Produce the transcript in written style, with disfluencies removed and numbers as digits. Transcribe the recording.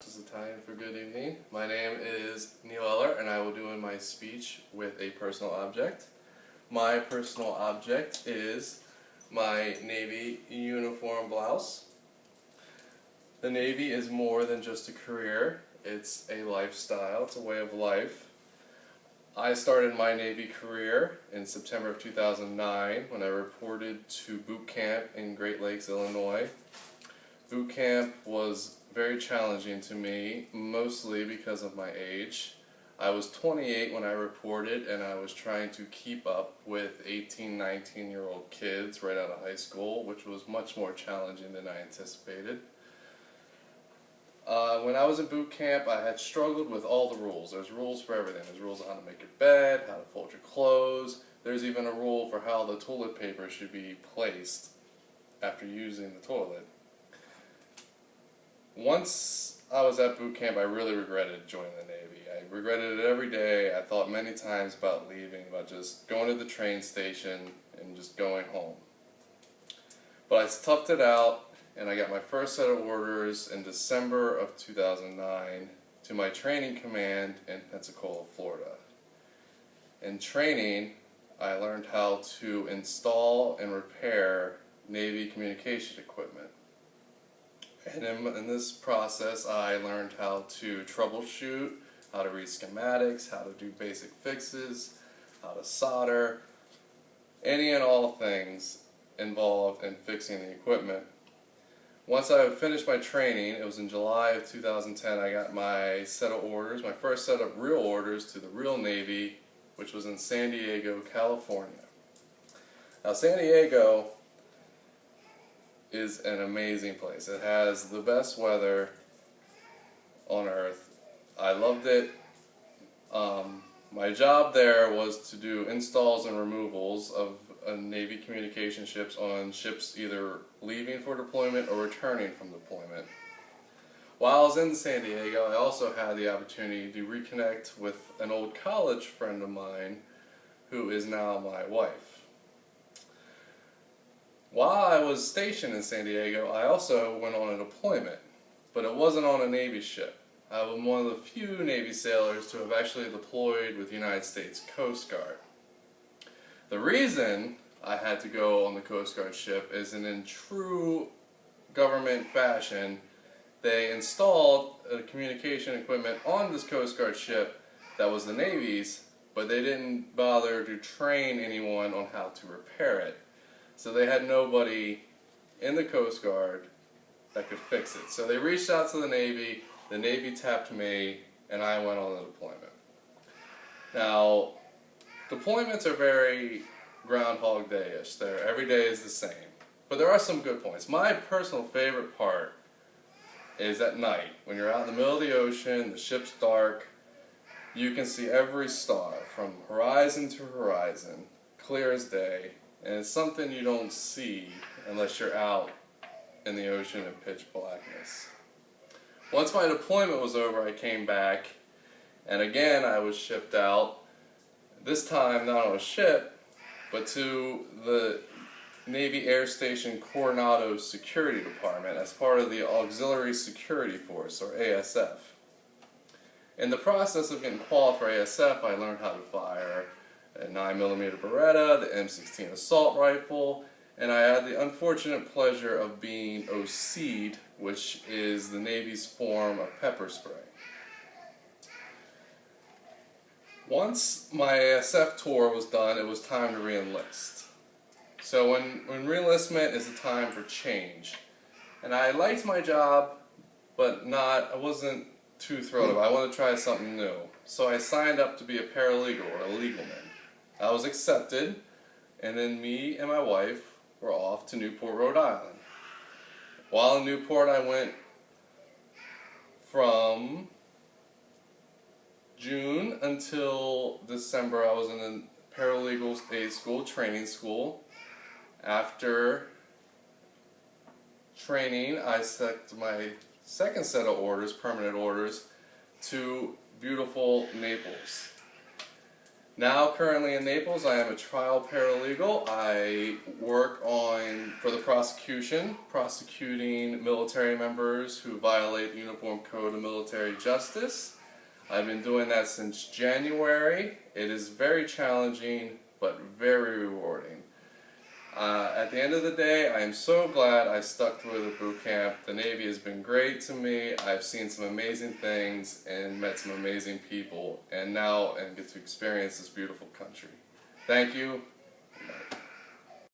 This is Italian for good evening. My name is Neil Eller and I will do my speech with a personal object. My personal object is my Navy uniform blouse. The Navy is more than just a career, it's a lifestyle, it's a way of life. I started my Navy career in September of 2009 when I reported to boot camp in Great Lakes, Illinois. Boot camp was very challenging to me, mostly because of my age. I was 28 when I reported and I was trying to keep up with 18, 19-year-old kids right out of high school, which was much more challenging than I anticipated. When I was in boot camp, I had struggled with all the rules. There's rules for everything. There's rules on how to make your bed, how to fold your clothes. There's even a rule for how the toilet paper should be placed after using the toilet. Once I was at boot camp, I really regretted joining the Navy. I regretted it every day. I thought many times about leaving, about just going to the train station and just going home. But I toughed it out, and I got my first set of orders in December of 2009 to my training command in Pensacola, Florida. In training, I learned how to install and repair Navy communication equipment. And in this process, I learned how to troubleshoot, how to read schematics, how to do basic fixes, how to solder, any and all things involved in fixing the equipment. Once I finished my training, it was in July of 2010, I got my set of orders, my first set of real orders to the real Navy, which was in San Diego, California. Now, San Diego is an amazing place. It has the best weather on earth. I loved it. My job there was to do installs and removals of Navy communication ships on ships either leaving for deployment or returning from deployment. While I was in San Diego, I also had the opportunity to reconnect with an old college friend of mine who is now my wife. While I was stationed in San Diego, I also went on a deployment, but it wasn't on a Navy ship. I was one of the few Navy sailors to have actually deployed with the United States Coast Guard. The reason I had to go on the Coast Guard ship is in true government fashion, they installed communication equipment on this Coast Guard ship that was the Navy's, but they didn't bother to train anyone on how to repair it. So they had nobody in the Coast Guard that could fix it. So they reached out to the Navy tapped me, and I went on the deployment. Now, deployments are very Groundhog Day-ish. Every day is the same. But there are some good points. My personal favorite part is at night. When you're out in the middle of the ocean, the ship's dark, you can see every star from horizon to horizon, clear as day. And it's something you don't see unless you're out in the ocean in pitch blackness. Once my deployment was over, I came back, and again I was shipped out, this time not on a ship, but to the Navy Air Station Coronado Security Department as part of the Auxiliary Security Force, or ASF. In the process of getting qualified for ASF, I learned how to fire a 9mm Beretta, the M16 assault rifle, and I had the unfortunate pleasure of being OC'd, which is the Navy's form of pepper spray. Once my ASF tour was done, it was time to re-enlist. So when re-enlistment is a time for change. And I liked my job, but I wasn't too thrilled about it. I wanted to try something new. So I signed up to be a paralegal, or a legalman. I was accepted, and then me and my wife were off to Newport, Rhode Island. While in Newport, I went from June until December. I was in a paralegal aid school, training school. After training, I set my second set of orders, permanent orders, to beautiful Naples. Now, currently in Naples, I am a trial paralegal. I work for the prosecution, prosecuting military members who violate Uniform Code of Military Justice. I've been doing that since January. It is very challenging, but very rewarding. At the end of the day, I am so glad I stuck through the boot camp. The Navy has been great to me. I've seen some amazing things and met some amazing people, and get to experience this beautiful country. Thank you.